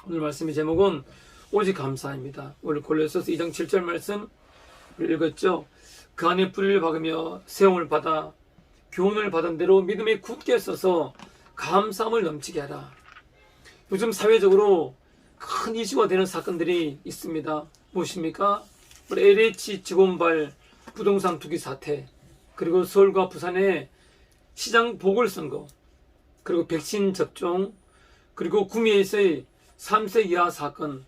오늘 말씀의 제목은 오직 감사입니다. 오늘 골로새서 2장 7절 말씀 읽었죠. 그 안에 뿌리를 박으며 세움을 받아 교훈을 받은 대로 믿음에 굳게 서서 감사함을 넘치게 하라. 요즘 사회적으로 큰 이슈가 되는 사건들이 있습니다. 무엇입니까? LH 직원발 부동산 투기 사태, 그리고 서울과 부산의 시장 보궐선거, 그리고 백신 접종, 그리고 구미에서의 3세 이하 사건,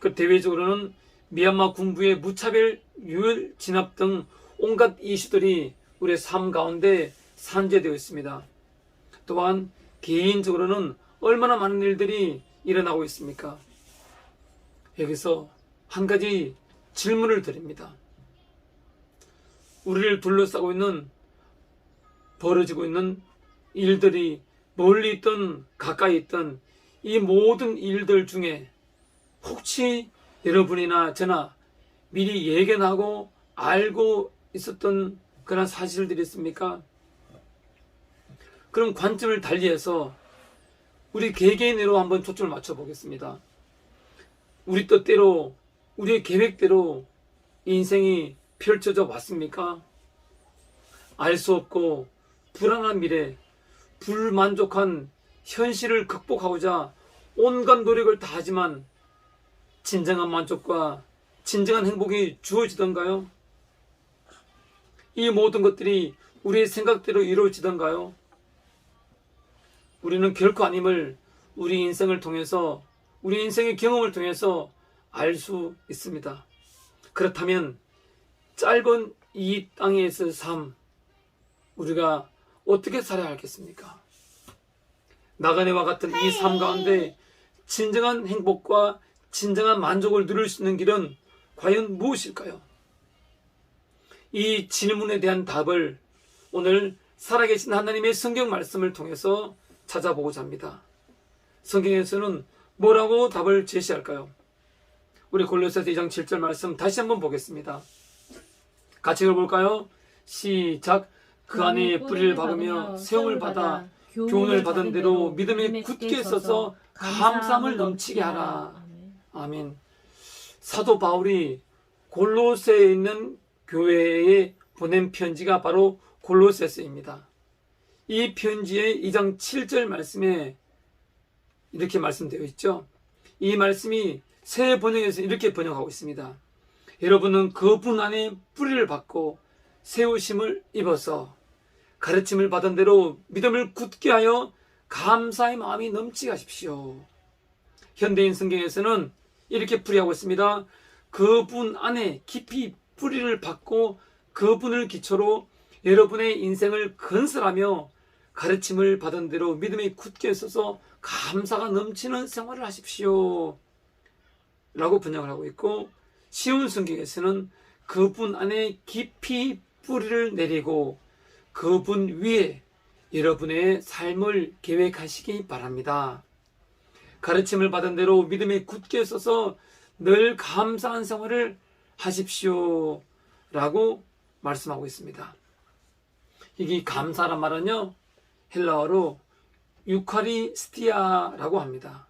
그 대외적으로는 미얀마 군부의 무차별 유혈 진압 등 온갖 이슈들이 우리의 삶 가운데 산재되어 있습니다. 또한 개인적으로는 얼마나 많은 일들이 일어나고 있습니까? 여기서 한 가지 질문을 드립니다. 우리를 둘러싸고 있는, 벌어지고 있는 일들이 멀리 있든 가까이 있든 이 모든 일들 중에 혹시 여러분이나 저나 미리 예견하고 알고 있었던 그런 사실들이 있습니까? 그런 관점을 달리해서 우리 개개인으로 한번 초점을 맞춰 보겠습니다. 우리 뜻대로, 우리의 계획대로 인생이 펼쳐져 왔습니까? 알 수 없고 불안한 미래, 불만족한 현실을 극복하고자 온갖 노력을 다하지만 진정한 만족과 진정한 행복이 주어지던가요? 이 모든 것들이 우리의 생각대로 이루어지던가요? 우리는 결코 아님을 우리 인생을 통해서, 우리 인생의 경험을 통해서 알 수 있습니다. 그렇다면 짧은 이 땅에서의 삶, 우리가 어떻게 살아야 하겠습니까? 나그네와 같은 이 삶 가운데 진정한 행복과 진정한 만족을 누릴 수 있는 길은 과연 무엇일까요? 이 질문에 대한 답을 오늘 살아계신 하나님의 성경 말씀을 통해서 찾아보고자 합니다. 성경에서는 뭐라고 답을 제시할까요? 우리 골로새서 2장 7절 말씀 다시 한번 보겠습니다. 같이 읽어볼까요? 시작. 그 안에 뿌리를 박으며 세움을 받아 교훈을 받은 대로 믿음에 굳게 서서 감사함을 넘치게 하라. 아멘. 사도 바울이 골로새에 있는 교회에 보낸 편지가 바로 골로새서입니다. 이 편지의 2장 7절 말씀에 이렇게 말씀되어 있죠. 이 말씀이 새 번역에서 이렇게 번역하고 있습니다. 여러분은 그분 안에 뿌리를 받고 세우심을 입어서 가르침을 받은 대로 믿음을 굳게 하여 감사의 마음이 넘치게 하십시오. 현대인 성경에서는 이렇게 풀이하고 있습니다. 그분 안에 깊이 뿌리를 받고 그분을 기초로 여러분의 인생을 건설하며 가르침을 받은 대로 믿음에 굳게 서서 감사가 넘치는 생활을 하십시오. 라고 번역을 하고 있고, 쉬운 성경에서는 그분 안에 깊이 뿌리를 내리고 그분 위에 여러분의 삶을 계획하시기 바랍니다. 가르침을 받은 대로 믿음에 굳게 서서 늘 감사한 생활을 하십시오. 라고 말씀하고 있습니다. 이게 감사란 말은요, 헬라어로 유카리스티아라고 합니다.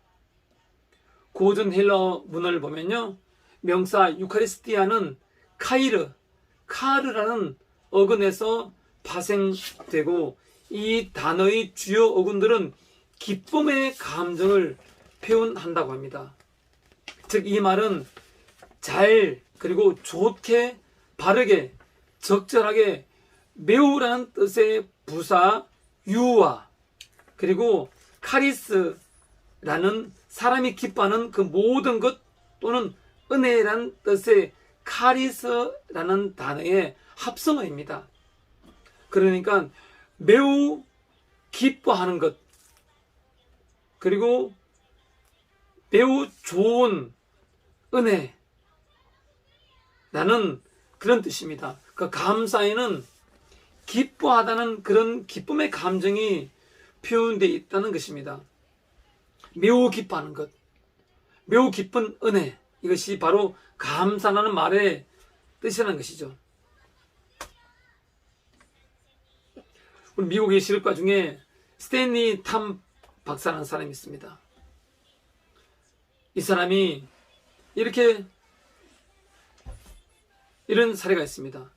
고전 헬라어 문헌을 보면요, 명사 유카리스티아는 카르라는 어근에서 파생되고, 이 단어의 주요 어근들은 기쁨의 감정을 표현한다고 합니다. 즉, 이 말은 잘, 그리고 좋게, 바르게, 적절하게, 매우라는 뜻의 부사 유와, 그리고 카리스라는 사람이 기뻐하는 그 모든 것, 또는 은혜라는 뜻의 카리스라는 단어의 합성어입니다. 그러니까 매우 기뻐하는 것, 그리고 매우 좋은 은혜라는 그런 뜻입니다. 그 감사에는 기뻐하다는 그런 기쁨의 감정이 표현되어 있다는 것입니다. 매우 기뻐하는 것, 매우 기쁜 은혜, 이것이 바로 감사라는 말의 뜻이라는 것이죠. 우리 미국의 실업가 중에 스탠리 탐 박사라는 사람이 있습니다. 이 사람이 이런 사례가 있습니다.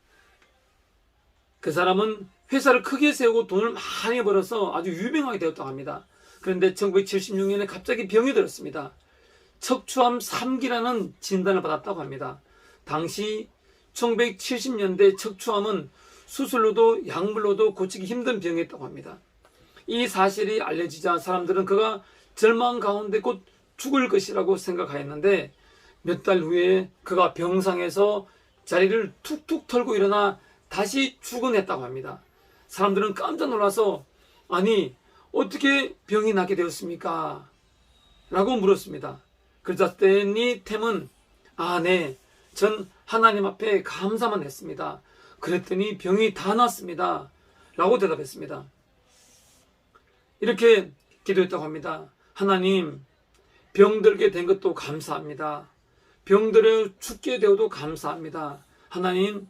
그 사람은 회사를 크게 세우고 돈을 많이 벌어서 아주 유명하게 되었다고 합니다. 그런데 1976년에 갑자기 병이 들었습니다. 척추암 3기라는 진단을 받았다고 합니다. 당시 1970년대 척추암은 수술로도 약물로도 고치기 힘든 병이었다고 합니다. 이 사실이 알려지자 사람들은 그가 절망 가운데 곧 죽을 것이라고 생각하였는데 몇 달 후에 그가 병상에서 자리를 툭툭 털고 일어나 다시 죽어냈다고 합니다. 사람들은 깜짝 놀라서 아니 어떻게 병이 나게 되었습니까? 라고 물었습니다. 그러자 스탠리 템은 네, 전 하나님 앞에 감사만 했습니다. 그랬더니 병이 다 났습니다. 라고 대답했습니다. 이렇게 기도했다고 합니다. 하나님, 병들게 된 것도 감사합니다. 병들어 죽게 되어도 감사합니다. 하나님,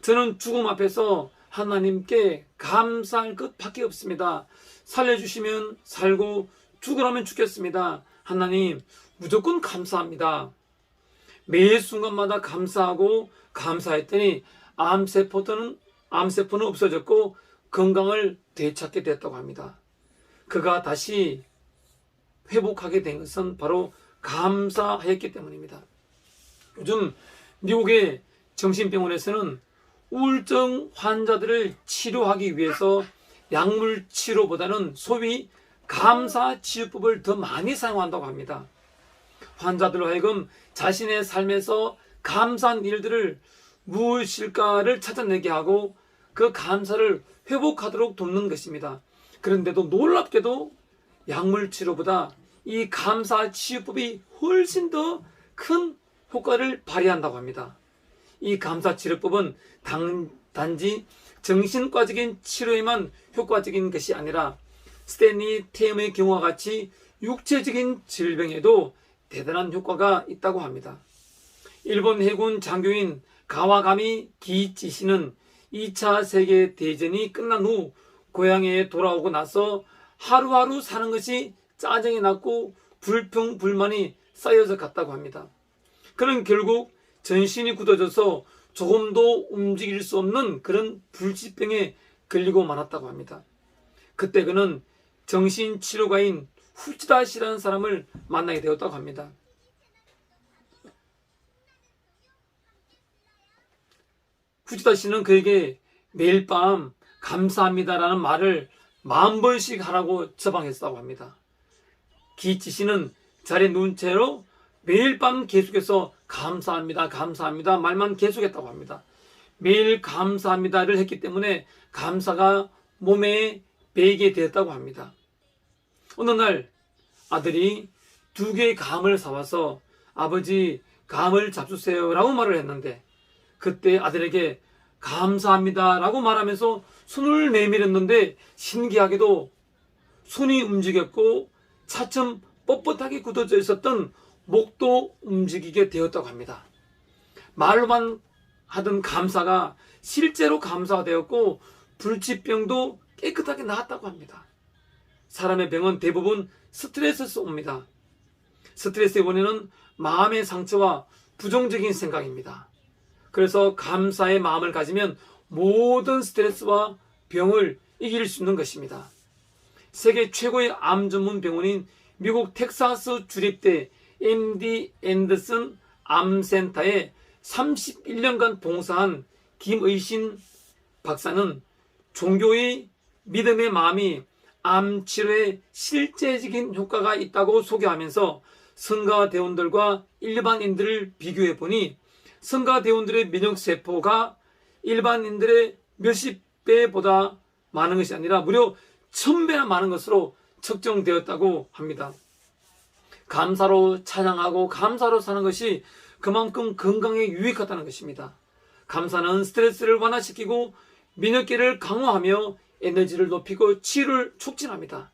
저는 죽음 앞에서 하나님께 감사할 것밖에 없습니다. 살려주시면 살고 죽으라면 죽겠습니다. 하나님, 무조건 감사합니다. 매 순간마다 감사하고 감사했더니 암세포는 없어졌고 건강을 되찾게 됐다고 합니다. 그가 다시 회복하게 된 것은 바로 감사하였기 때문입니다. 요즘 미국의 정신병원에서는 우울증 환자들을 치료하기 위해서 약물 치료보다는 소위 감사 치유법을 더 많이 사용한다고 합니다. 환자들로 하여금 자신의 삶에서 감사한 일들을 무엇일까를 찾아내게 하고 그 감사를 회복하도록 돕는 것입니다. 그런데도 놀랍게도 약물 치료보다 이 감사 치유법이 훨씬 더 큰 효과를 발휘한다고 합니다. 이 감사 치료법은 단지 정신과적인 치료에만 효과적인 것이 아니라 스탠리 템의 경우와 같이 육체적인 질병에도 대단한 효과가 있다고 합니다. 일본 해군 장교인 가와가미 기이치 씨는 2차 세계대전이 끝난 후 고향에 돌아오고 나서 하루하루 사는 것이 짜증이 났고 불평불만이 쌓여서 갔다고 합니다. 그는 결국 전신이 굳어져서 조금도 움직일 수 없는 그런 불치병에 걸리고 말았다고 합니다. 그때 그는 정신치료가인 후치다 씨라는 사람을 만나게 되었다고 합니다. 후치다 씨는 그에게 매일 밤 감사합니다라는 말을 10,000번씩 하라고 처방했다고 합니다. 기이치 씨는 자리에 누운 채로 매일 밤 계속해서 감사합니다, 감사합니다 말만 계속했다고 합니다. 매일 감사합니다를 했기 때문에 감사가 몸에 배이게 되었다고 합니다. 어느 날 아들이 2개의 감을 사와서 아버지 감을 잡수세요 라고 말을 했는데 그때 아들에게 감사합니다 라고 말하면서 손을 내밀었는데 신기하게도 손이 움직였고 차츰 뻣뻣하게 굳어져 있었던 목도 움직이게 되었다고 합니다. 말로만 하던 감사가 실제로 감사가 되었고 불치병도 깨끗하게 나았다고 합니다. 사람의 병은 대부분 스트레스에서 옵니다. 스트레스의 원인은 마음의 상처와 부정적인 생각입니다. 그래서 감사의 마음을 가지면 모든 스트레스와 병을 이길 수 있는 것입니다. 세계 최고의 암 전문 병원인 미국 텍사스 주립대 MD 앤더슨 암센터에 31년간 봉사한 김의신 박사는 종교의 믿음의 마음이 암 치료에 실제적인 효과가 있다고 소개하면서 성가 대원들과 일반인들을 비교해 보니 성가 대원들의 면역세포가 일반인들의 몇십 배보다 많은 것이 아니라 무려 1000배나 많은 것으로 측정되었다고 합니다. 감사로 찬양하고 감사로 사는 것이 그만큼 건강에 유익하다는 것입니다. 감사는 스트레스를 완화시키고 면역기를 강화하며 에너지를 높이고 치유를 촉진합니다.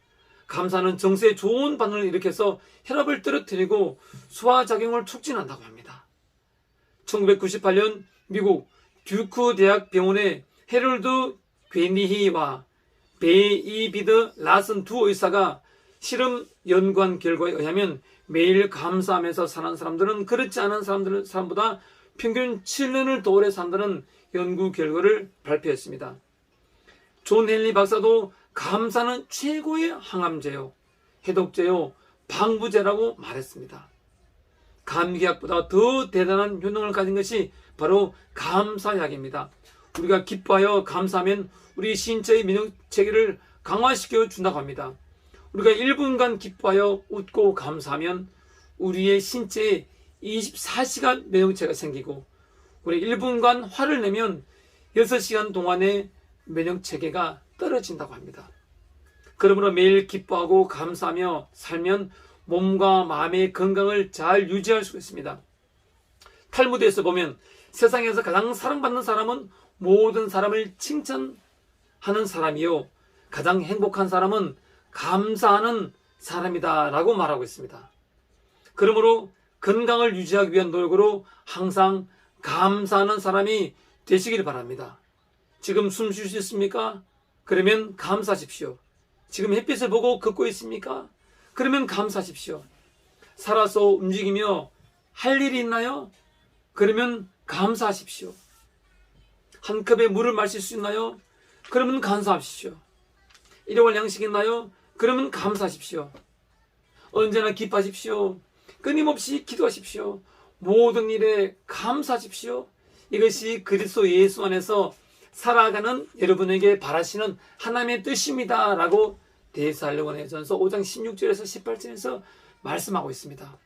감사는 정서에 좋은 반응을 일으켜서 혈압을 떨어뜨리고 소화작용을 촉진한다고 합니다. 1998년 미국 듀크 대학 병원의 헤럴드 괴니히와 베이비드 라슨 두 의사가 실험 연구한 결과에 의하면 매일 감사하면서 사는 사람들은 그렇지 않은 사람보다 평균 7년을 더 오래 산다는 연구 결과를 발표했습니다. 존 헨리 박사도 감사는 최고의 항암제요, 해독제요, 방부제라고 말했습니다. 감기약보다 더 대단한 효능을 가진 것이 바로 감사약입니다. 우리가 기뻐하여 감사하면 우리 신체의 면역체계를 강화시켜 준다고 합니다. 우리가 1분간 기뻐하여 웃고 감사하면 우리의 신체에 24시간 면역체가 생기고, 우리 1분간 화를 내면 6시간 동안의 면역체계가 떨어진다고 합니다. 그러므로 매일 기뻐하고 감사하며 살면 몸과 마음의 건강을 잘 유지할 수 있습니다. 탈무드에서 보면 세상에서 가장 사랑받는 사람은 모든 사람을 칭찬하는 사람이요, 가장 행복한 사람은 감사하는 사람이다 라고 말하고 있습니다. 그러므로 건강을 유지하기 위한 노력으로 항상 감사하는 사람이 되시길 바랍니다. 지금 숨 쉴 수 있습니까? 그러면 감사하십시오. 지금 햇빛을 보고 걷고 있습니까? 그러면 감사하십시오. 살아서 움직이며 할 일이 있나요? 그러면 감사하십시오. 한 컵의 물을 마실 수 있나요? 그러면 감사하십시오. 일용할 양식이 있나요? 그러면 감사하십시오. 언제나 기뻐하십시오. 끊임없이 기도하십시오. 모든 일에 감사하십시오. 이것이 그리스도 예수 안에서 살아가는 여러분에게 바라시는 하나님의 뜻입니다 라고 데살로니가전서 5장 16절에서 18절에서 말씀하고 있습니다.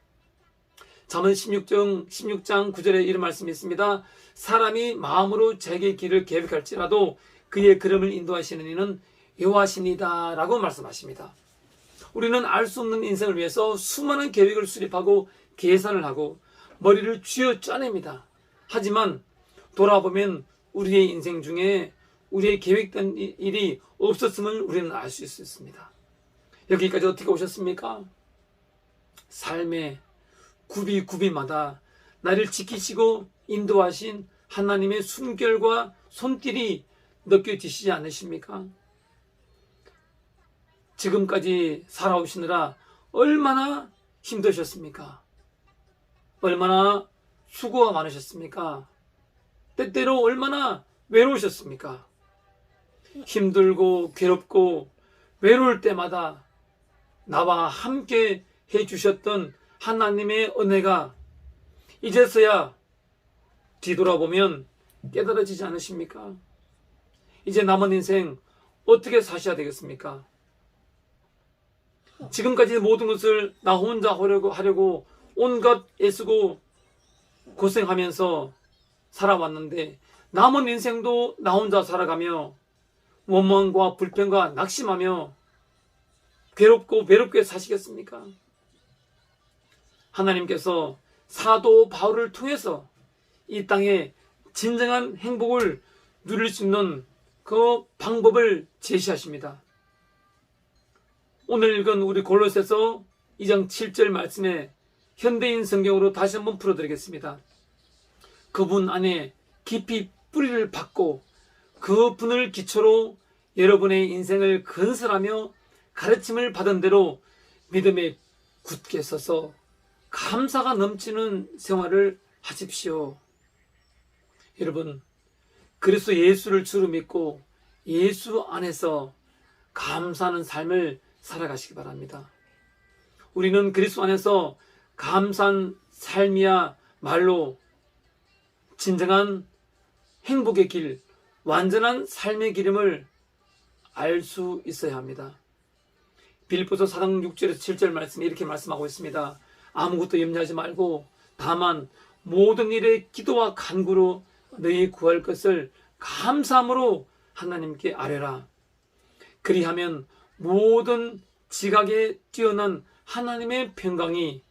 잠언 16장 9절에 이런 말씀이 있습니다. 사람이 마음으로 자기의 길을 계획할지라도 그의 걸음을 인도하시는 이는 여호와시니다 라고 말씀하십니다. 우리는 알 수 없는 인생을 위해서 수많은 계획을 수립하고 계산을 하고 머리를 쥐어 짜냅니다. 하지만 돌아보면 우리의 인생 중에 우리의 계획된 일이 없었음을 우리는 알 수 있습니다. 여기까지 어떻게 오셨습니까? 삶의 구비마다 나를 지키시고 인도하신 하나님의 숨결과 손길이 느껴지시지 않으십니까? 지금까지 살아오시느라 얼마나 힘드셨습니까? 얼마나 수고가 많으셨습니까? 때때로 얼마나 외로우셨습니까? 힘들고 괴롭고 외로울 때마다 나와 함께 해주셨던 하나님의 은혜가 이제서야 뒤돌아보면 깨달아지지 않으십니까? 이제 남은 인생 어떻게 사셔야 되겠습니까? 지금까지 모든 것을 나 혼자 하려고 온갖 애쓰고 고생하면서 살아왔는데 남은 인생도 나 혼자 살아가며 원망과 불평과 낙심하며 괴롭고 외롭게 사시겠습니까? 하나님께서 사도 바울을 통해서 이 땅에 진정한 행복을 누릴 수 있는 그 방법을 제시하십니다. 오늘 읽은 우리 골로새서 2장 7절 말씀에 현대인 성경으로 다시 한번 풀어드리겠습니다. 그분 안에 깊이 뿌리를 박고 그 분을 기초로 여러분의 인생을 건설하며 가르침을 받은 대로 믿음에 굳게 서서 감사가 넘치는 생활을 하십시오. 여러분, 그리스도 예수를 주로 믿고 예수 안에서 감사하는 삶을 살아가시기 바랍니다. 우리는 그리스도 안에서 감사한 삶이야 말로 진정한 행복의 길, 완전한 삶의 기름을 알 수 있어야 합니다. 빌립보서 4장 6절에서 7절 말씀에 이렇게 말씀하고 있습니다. 아무것도 염려하지 말고 다만 모든 일에 기도와 간구로 너희 구할 것을 감사함으로 하나님께 아뢰라. 그리하면 모든 지각에 뛰어난 하나님의 평강이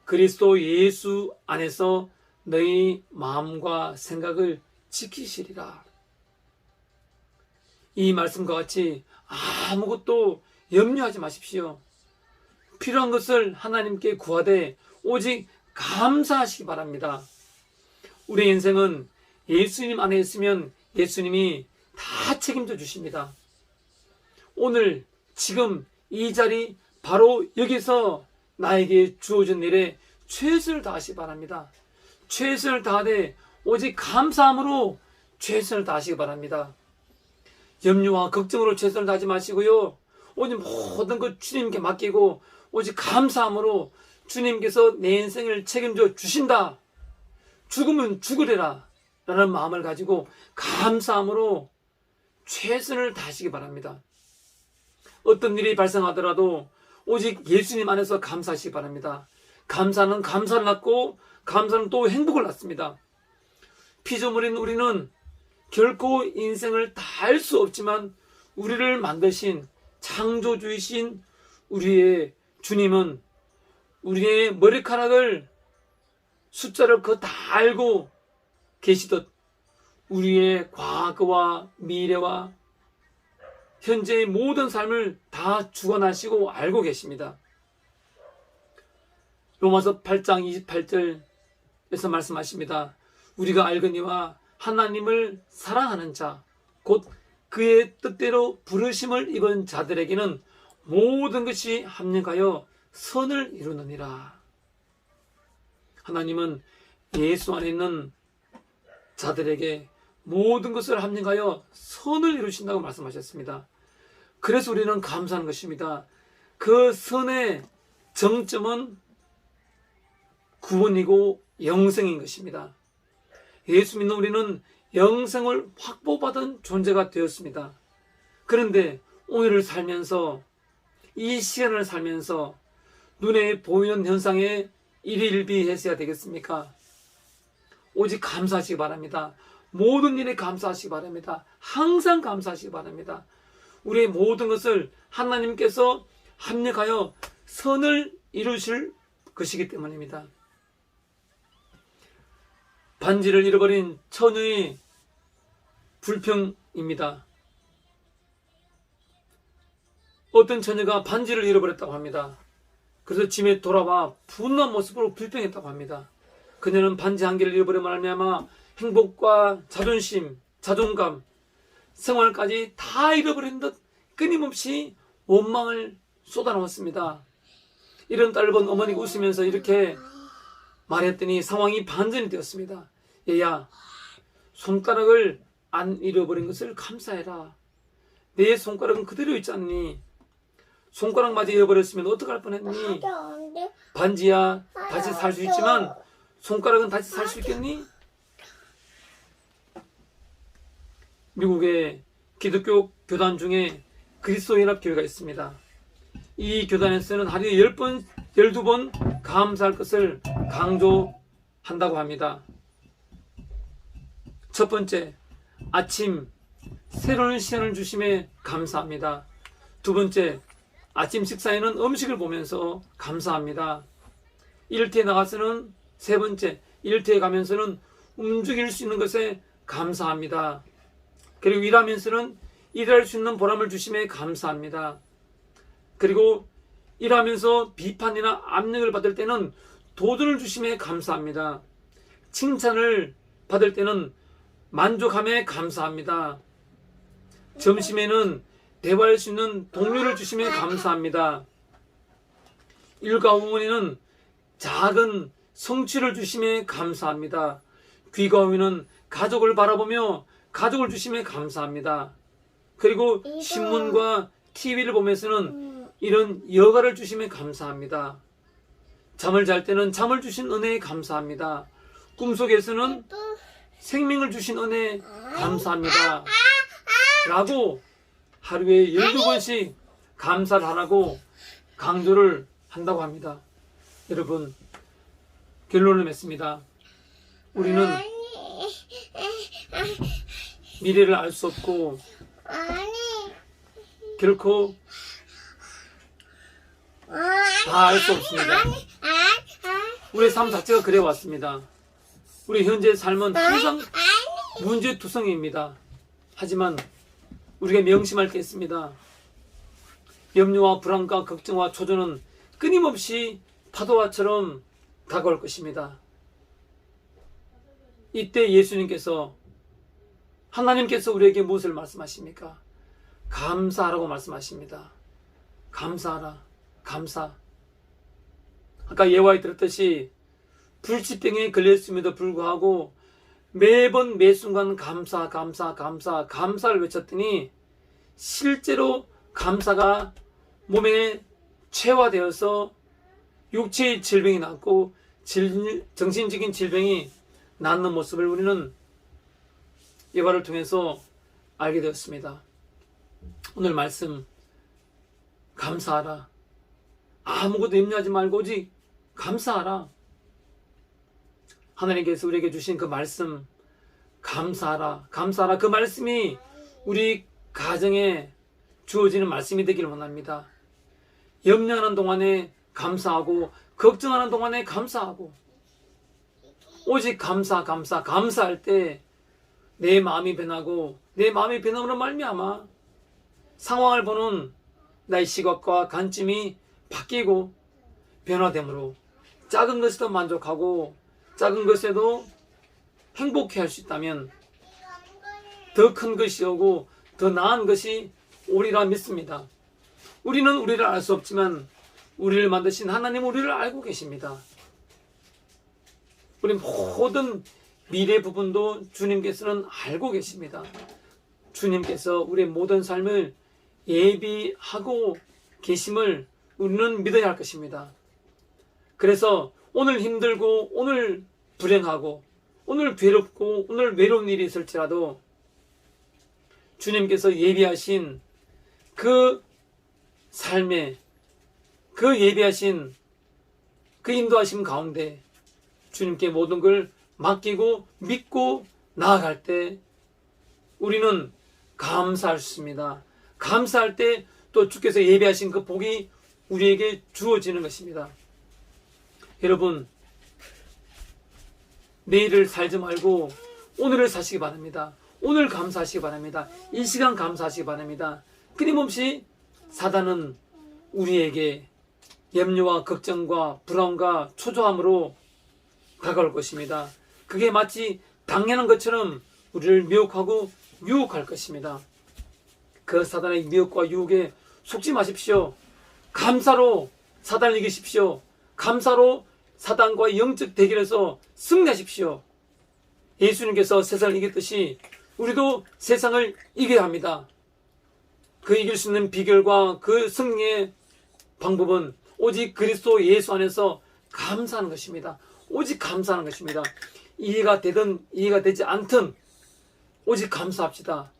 그리스도 예수 안에서 너희 마음과 생각을 지키시리라. 이 말씀과 같이 아무것도 염려하지 마십시오. 필요한 것을 하나님께 구하되 오직 감사하시기 바랍니다. 우리의 인생은 예수님 안에 있으면 예수님이 다 책임져 주십니다. 오늘 지금 이 자리 바로 여기서 나에게 주어진 일에 최선을 다하시기 바랍니다. 최선을 다하되 오직 감사함으로 최선을 다하시기 바랍니다. 염려와 걱정으로 최선을 다하지 마시고요. 오직 모든 것 주님께 맡기고 오직 감사함으로 주님께서 내 인생을 책임져 주신다. 죽으면 죽으리라 라는 마음을 가지고 감사함으로 최선을 다하시기 바랍니다. 어떤 일이 발생하더라도 오직 예수님 안에서 감사하시기 바랍니다. 감사는 감사를 낳고 감사는 또 행복을 낳습니다. 피조물인 우리는 결코 인생을 다 할 수 없지만 우리를 만드신 창조주이신 우리의 주님은 우리의 머리카락을 숫자를 그거 다 알고 계시듯 우리의 과거와 미래와 현재의 모든 삶을 다 주관하시고 알고 계십니다. 로마서 8장 28절에서 말씀하십니다. 우리가 알거니와 하나님을 사랑하는 자, 곧 그의 뜻대로 부르심을 입은 자들에게는 모든 것이 합력하여 선을 이루느니라. 하나님은 예수 안에 있는 자들에게 모든 것을 합력하여 선을 이루신다고 말씀하셨습니다. 그래서 우리는 감사하는 것입니다. 그 선의 정점은 구원이고 영생인 것입니다. 예수 믿는 우리는 영생을 확보받은 존재가 되었습니다. 그런데 오늘을 살면서 이 시간을 살면서 눈에 보이는 현상에 일희일비해서야 되겠습니까? 오직 감사하시기 바랍니다. 모든 일에 감사하시기 바랍니다. 항상 감사하시기 바랍니다. 우리의 모든 것을 하나님께서 합력하여 선을 이루실 것이기 때문입니다. 반지를 잃어버린 처녀의 불평입니다. 어떤 처녀가 반지를 잃어버렸다고 합니다. 그래서 집에 돌아와 분노한 모습으로 불평했다고 합니다. 그녀는 반지 한 개를 잃어버려 말미암아 행복과 자존심, 자존감, 생활까지 다 잃어버린 듯 끊임없이 원망을 쏟아놓았습니다. 이런 딸을 본 어머니가 웃으면서 이렇게 말했더니 상황이 반전이 되었습니다. 얘야, 손가락을 안 잃어버린 것을 감사해라. 내 손가락은 그대로 있지 않니? 손가락마저 잃어버렸으면 어떡할 뻔했니? 반지야 다시 살 수 있지만 손가락은 다시 살 수 있겠니? 미국의 기독교 교단 중에 그리스도연합교회가 있습니다. 이 교단에서는 하루에 10번, 12번 감사할 것을 강조한다고 합니다. 첫 번째, 아침 새로운 시간을 주심에 감사합니다. 두 번째, 아침 식사에는 음식을 보면서 감사합니다. 일터에 나가서는 세 번째, 일터에 가면서는 움직일 수 있는 것에 감사합니다. 그리고 일하면서는 일할 수 있는 보람을 주심에 감사합니다. 그리고 일하면서 비판이나 압력을 받을 때는 도전을 주심에 감사합니다. 칭찬을 받을 때는 만족함에 감사합니다. 점심에는 대화할 수 있는 동료를 주심에 감사합니다. 일과 후에는 작은 성취를 주심에 감사합니다. 귀가 후에는 가족을 바라보며 가족을 주심에 감사합니다. 그리고 신문과 TV를 보면서는 이런 여가를 주심에 감사합니다. 잠을 잘 때는 잠을 주신 은혜에 감사합니다. 꿈속에서는 생명을 주신 은혜에 감사합니다. 라고 하루에 12번씩 감사를 하라고 강조를 한다고 합니다. 여러분, 결론을 맺습니다. 우리는 미래를 알 수 없고 결코 다 알 수 없습니다. 우리의 삶 자체가 그래 왔습니다. 우리 현재의 삶은 항상 문제투성이입니다. 하지만 우리가 명심할 게 있습니다. 염려와 불안과 걱정과 초조는 끊임없이 파도와처럼 다가올 것입니다. 이때 예수님께서, 하나님께서 우리에게 무엇을 말씀하십니까? 감사하라고 말씀하십니다. 감사하라. 감사. 아까 예화에 들었듯이 불치병에 걸렸음에도 불구하고 매번 매 순간 감사를 외쳤더니 실제로 감사가 몸에 체화되어서 육체의 질병이 낫고 정신적인 질병이 낫는 모습을 우리는 예화를 통해서 알게 되었습니다. 오늘 말씀 감사하라. 아무것도 염려하지 말고 오직 감사하라. 하나님께서 우리에게 주신 그 말씀 감사하라. 감사하라. 그 말씀이 우리 가정에 주어지는 말씀이 되기를 원합니다. 염려하는 동안에 감사하고 걱정하는 동안에 감사하고 오직 감사할 때 내 마음이 변하고 내 마음이 변함으로 말미암아 상황을 보는 나의 시각과 관점이 바뀌고 변화되므로 작은 것에도 만족하고 작은 것에도 행복해할 수 있다면 더 큰 것이 오고 더 나은 것이 오리라 믿습니다. 우리는 우리를 알 수 없지만 우리를 만드신 하나님은 우리를 알고 계십니다. 우리 모든 미래 부분도 주님께서는 알고 계십니다. 주님께서 우리의 모든 삶을 예비하고 계심을 우리는 믿어야 할 것입니다. 그래서 오늘 힘들고 오늘 불행하고 오늘 괴롭고 오늘 외로운 일이 있을지라도 주님께서 예비하신 그 삶에 그 예비하신 그 인도하심 가운데 주님께 모든 걸 맡기고 믿고 나아갈 때 우리는 감사할 수 있습니다. 감사할 때 또 주께서 예비하신 그 복이 우리에게 주어지는 것입니다. 여러분, 내일을 살지 말고 오늘을 사시기 바랍니다. 오늘 감사하시기 바랍니다. 이 시간 감사하시기 바랍니다. 끊임없이 사단은 우리에게 염려와 걱정과 불안과 초조함으로 다가올 것입니다. 그게 마치 당연한 것처럼 우리를 미혹하고 유혹할 것입니다. 그 사단의 미혹과 유혹에 속지 마십시오. 감사로 사단을 이기십시오. 감사로 사단과의 영적 대결에서 승리하십시오. 예수님께서 세상을 이겼듯이 우리도 세상을 이겨야 합니다. 그 이길 수 있는 비결과 그 승리의 방법은 오직 그리스도 예수 안에서 감사하는 것입니다. 오직 감사하는 것입니다. 이해가 되든 이해가 되지 않든 오직 감사합시다.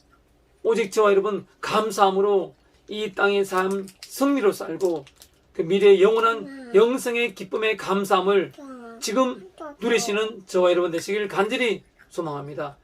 오직 저와 여러분 감사함으로 이 땅의 삶 승리로 살고 그 미래의 영원한 영생의 기쁨의 감사함을 지금 누리시는 저와 여러분 되시길 간절히 소망합니다.